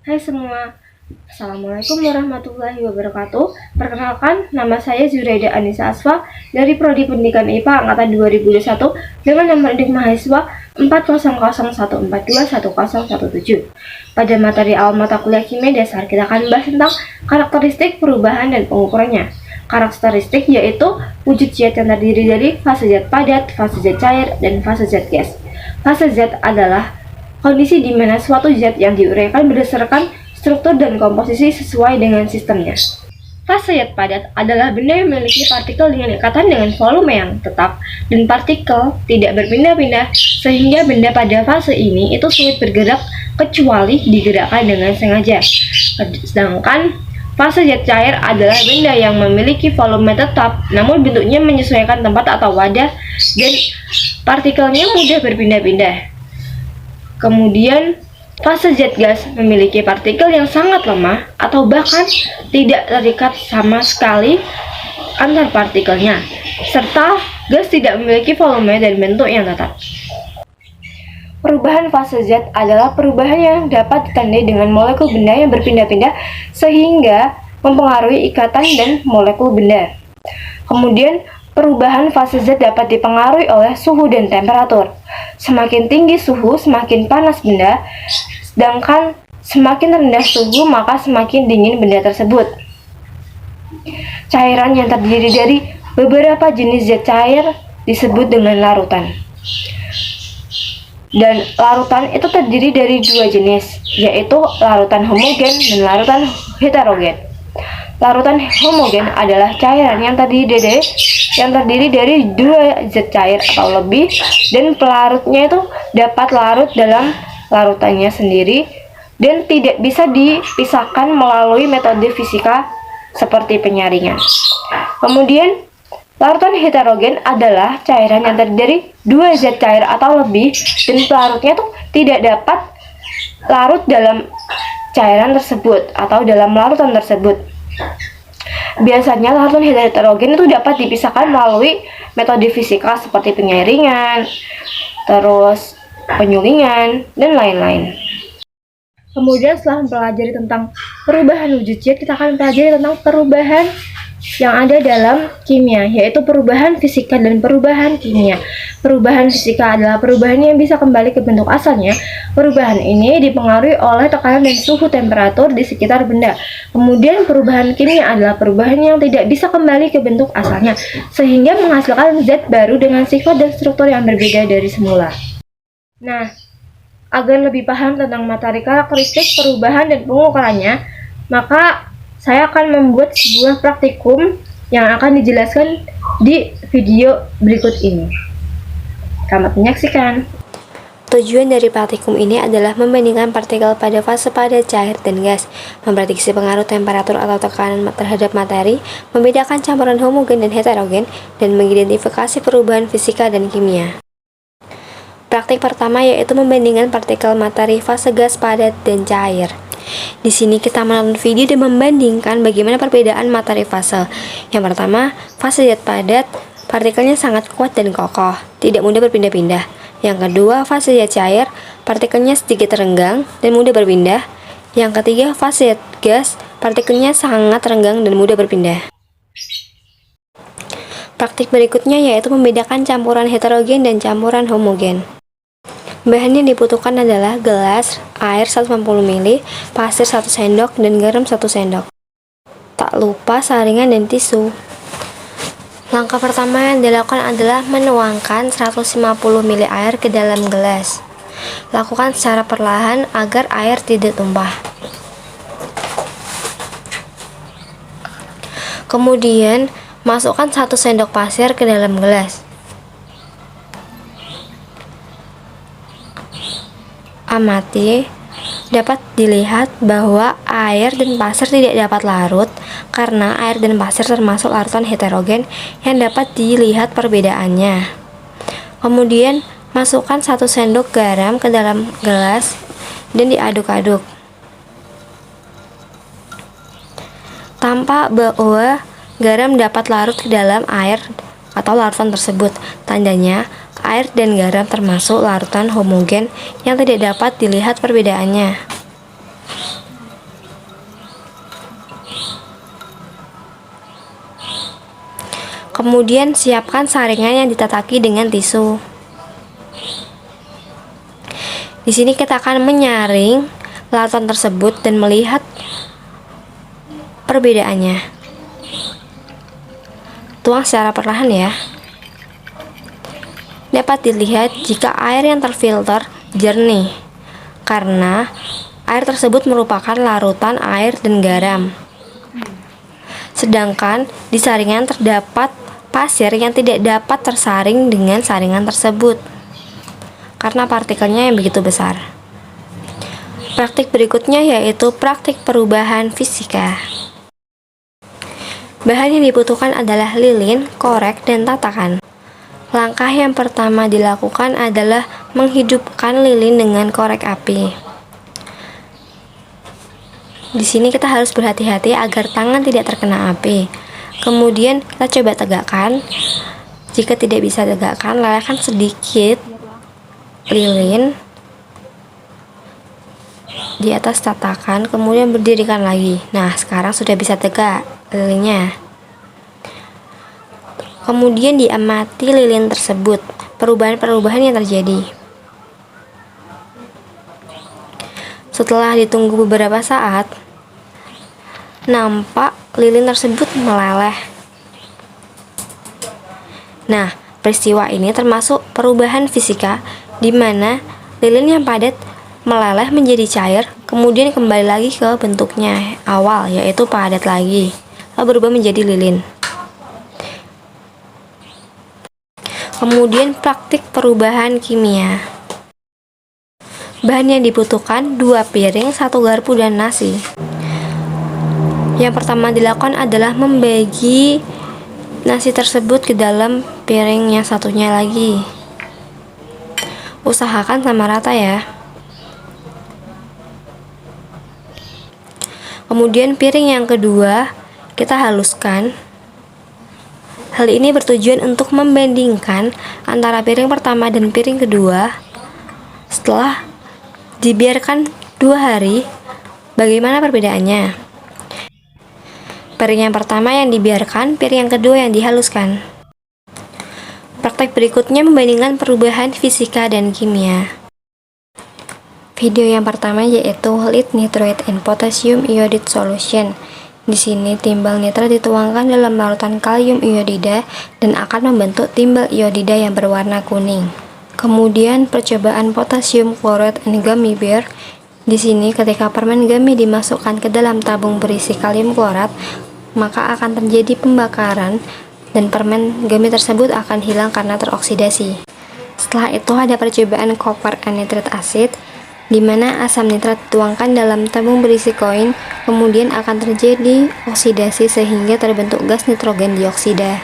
Hai semua, Assalamualaikum warahmatullahi wabarakatuh. Perkenalkan, nama saya Zuraida Anissa Asfa dari Prodi Pendidikan IPA Angkatan 2021 dengan nomor induk mahasiswa 40014210117. Pada materi awal mata kuliah kimia dasar, kita akan membahas tentang karakteristik perubahan dan pengukurannya. Karakteristik yaitu wujud zat yang terdiri dari fase zat padat, fase zat cair, dan fase zat gas. Fase zat adalah kondisi di mana suatu zat yang diuraikan berdasarkan struktur dan komposisi sesuai dengan sistemnya. Fase zat padat adalah benda yang memiliki partikel dengan ikatan dengan volume yang tetap dan partikel tidak berpindah-pindah, sehingga benda pada fase ini itu sulit bergerak kecuali digerakkan dengan sengaja. Sedangkan fase zat cair adalah benda yang memiliki volume tetap namun bentuknya menyesuaikan tempat atau wadah dan partikelnya mudah berpindah-pindah. Kemudian fase zat gas memiliki partikel yang sangat lemah atau bahkan tidak terikat sama sekali antar partikelnya, serta gas tidak memiliki volume dan bentuk yang tetap. Perubahan fase zat adalah perubahan yang dapat ditandai dengan molekul benda yang berpindah-pindah sehingga mempengaruhi ikatan dan molekul benda. Kemudian perubahan fase zat dapat dipengaruhi oleh suhu dan temperatur. Semakin tinggi suhu, semakin panas benda, sedangkan semakin rendah suhu, maka semakin dingin benda tersebut. Cairan yang terdiri dari beberapa jenis zat cair disebut dengan larutan. Dan larutan itu terdiri dari dua jenis, yaitu larutan homogen dan larutan heterogen. Larutan homogen adalah cairan yang terdiri dari dua zat cair atau lebih, dan pelarutnya itu dapat larut dalam larutannya sendiri dan tidak bisa dipisahkan melalui metode fisika seperti penyaringan. Kemudian larutan heterogen adalah cairan yang terdiri dari dua zat cair atau lebih dan pelarutnya itu tidak dapat larut dalam cairan tersebut atau dalam larutan tersebut. Biasanya larutan heterogen itu dapat dipisahkan melalui metode fisika seperti penyaringan, terus penyulingan, dan lain-lain. Kemudian setelah mempelajari tentang perubahan wujud zat, kita akan mempelajari tentang perubahan yang ada dalam kimia, yaitu perubahan fisika dan perubahan kimia. Perubahan fisika adalah perubahan yang bisa kembali ke bentuk asalnya. Perubahan ini dipengaruhi oleh tekanan dan suhu temperatur di sekitar benda. Kemudian perubahan kimia adalah perubahan yang tidak bisa kembali ke bentuk asalnya, sehingga menghasilkan zat baru dengan sifat dan struktur yang berbeda dari semula. Nah, agar lebih paham tentang materi karakteristik perubahan dan pengukurannya, maka saya akan membuat sebuah praktikum yang akan dijelaskan di video berikut ini. Selamat menyaksikan. Tujuan dari praktikum ini adalah membandingkan partikel pada fase padat, cair, dan gas, memprediksi pengaruh temperatur atau tekanan terhadap materi, membedakan campuran homogen dan heterogen, dan mengidentifikasi perubahan fisika dan kimia. Praktik pertama yaitu membandingkan partikel materi fase gas, padat, dan cair. Di sini kita menonton video dan membandingkan bagaimana perbedaan materi fase. Yang pertama, fase zat padat, partikelnya sangat kuat dan kokoh, tidak mudah berpindah-pindah. Yang kedua, fase zat cair, partikelnya sedikit renggang dan mudah berpindah. Yang ketiga, fase zat gas, partikelnya sangat renggang dan mudah berpindah. Praktik berikutnya yaitu membedakan campuran heterogen dan campuran homogen. Bahan yang dibutuhkan adalah gelas, air 150 ml, pasir 1 sendok, dan garam 1 sendok. Tak lupa saringan dan tisu. Langkah pertama yang dilakukan adalah menuangkan 150 ml air ke dalam gelas. Lakukan secara perlahan agar air tidak tumpah. Kemudian, masukkan 1 sendok pasir ke dalam gelas. Amati, dapat dilihat bahwa air dan pasir tidak dapat larut karena air dan pasir termasuk larutan heterogen yang dapat dilihat perbedaannya. Kemudian, masukkan 1 sendok garam ke dalam gelas dan diaduk-aduk. Tampak bahwa garam dapat larut ke dalam air atau larutan tersebut. Tandanya, air dan garam termasuk larutan homogen yang tidak dapat dilihat perbedaannya. Kemudian siapkan saringan yang ditataki dengan tisu. Di sini kita akan menyaring larutan tersebut dan melihat perbedaannya. Tuang secara perlahan ya. Dapat dilihat jika air yang terfilter jernih, karena air tersebut merupakan larutan air dan garam. Sedangkan di saringan terdapat pasir yang tidak dapat tersaring dengan saringan tersebut karena partikelnya yang begitu besar. Praktik berikutnya yaitu praktik perubahan fisika. Bahan yang dibutuhkan adalah lilin, korek, dan tatakan. Langkah yang pertama dilakukan adalah menghidupkan lilin dengan korek api. Di sini kita harus berhati-hati agar tangan tidak terkena api. Kemudian kita coba tegakkan. Jika tidak bisa tegakkan, lelehkan sedikit lilin di atas tatakan, kemudian berdirikan lagi. Nah, sekarang sudah bisa tegak lilinnya. Kemudian diamati lilin tersebut, perubahan-perubahan yang terjadi. Setelah ditunggu beberapa saat, nampak lilin tersebut meleleh. Nah, peristiwa ini termasuk perubahan fisika di mana lilin yang padat meleleh menjadi cair, kemudian kembali lagi ke bentuknya awal, yaitu padat lagi, lalu berubah menjadi lilin. Kemudian praktik perubahan kimia. Bahan yang dibutuhkan 2 piring, 1 garpu, dan nasi. Yang pertama dilakukan adalah membagi nasi tersebut ke dalam piring yang satunya lagi. Usahakan sama rata ya. Kemudian piring yang kedua kita haluskan. Hal ini bertujuan untuk membandingkan antara piring pertama dan piring kedua. Setelah dibiarkan 2 hari, bagaimana perbedaannya? Piring yang pertama yang dibiarkan, piring yang kedua yang dihaluskan. Praktek berikutnya membandingkan perubahan fisika dan kimia. Video yang pertama yaitu lead nitrate and potassium iodide solution. Di sini timbal nitrat dituangkan dalam larutan kalium iodida dan akan membentuk timbal iodida yang berwarna kuning. Kemudian percobaan potasium chloride and gummy bear. Di sini ketika permen gummy dimasukkan ke dalam tabung berisi kalium klorat, maka akan terjadi pembakaran dan permen gummy tersebut akan hilang karena teroksidasi. Setelah itu ada percobaan copper and nitrate acid, di mana asam nitrat dituangkan dalam tabung berisi koin, kemudian akan terjadi oksidasi sehingga terbentuk gas nitrogen dioksida.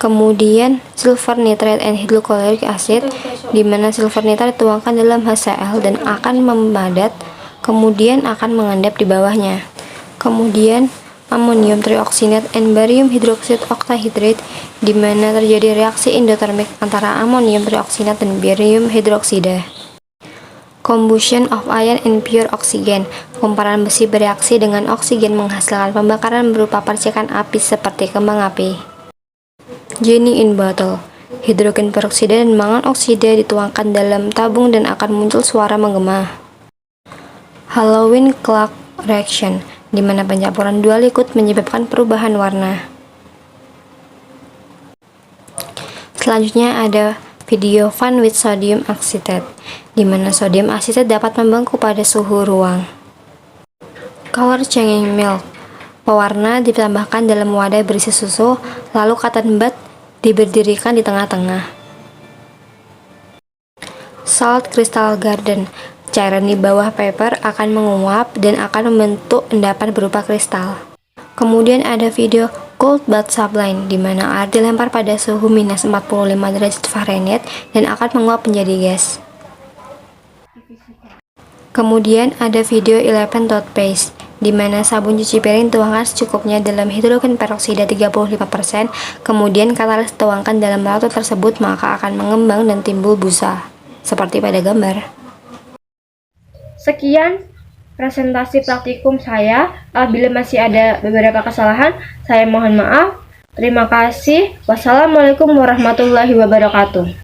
Kemudian silver nitrate and hydrochloric acid, di mana silver nitrat dituangkan dalam HCl dan akan memadat, kemudian akan mengendap di bawahnya. Kemudian ammonium trioxinate and barium hydroxide octahydrate, di mana terjadi reaksi endotermik antara ammonium trioxinate dan barium hidroksida. Combustion of iron and pure oxygen. Kumparan besi bereaksi dengan oksigen menghasilkan pembakaran berupa percikan api seperti kembang api. Genie in bottle. Hidrogen peroksida dan mangan oksida dituangkan dalam tabung dan akan muncul suara menggema. Halloween clock reaction, di mana pencampuran 2 liquid menyebabkan perubahan warna. Selanjutnya ada video fun with sodium acetate, di mana sodium acetate dapat membengkak pada suhu ruang. Color changing milk. Pewarna ditambahkan dalam wadah berisi susu, lalu cotton bud diberdirikan di tengah-tengah. Salt crystal garden. Cairan di bawah paper akan menguap dan akan membentuk endapan berupa kristal. Kemudian ada video cold bath sublime, di mana air dilempar pada suhu minus 45 derajat Fahrenheit dan akan menguap menjadi gas. Kemudian ada video 11 toothpaste, di mana sabun cuci piring tuangkan secukupnya dalam hidrogen peroksida 35%, kemudian katalis tuangkan dalam larutan tersebut maka akan mengembang dan timbul busa, seperti pada gambar. Sekian presentasi praktikum saya. Apabila masih ada beberapa kesalahan, saya mohon maaf. Terima kasih. Wassalamualaikum warahmatullahi wabarakatuh.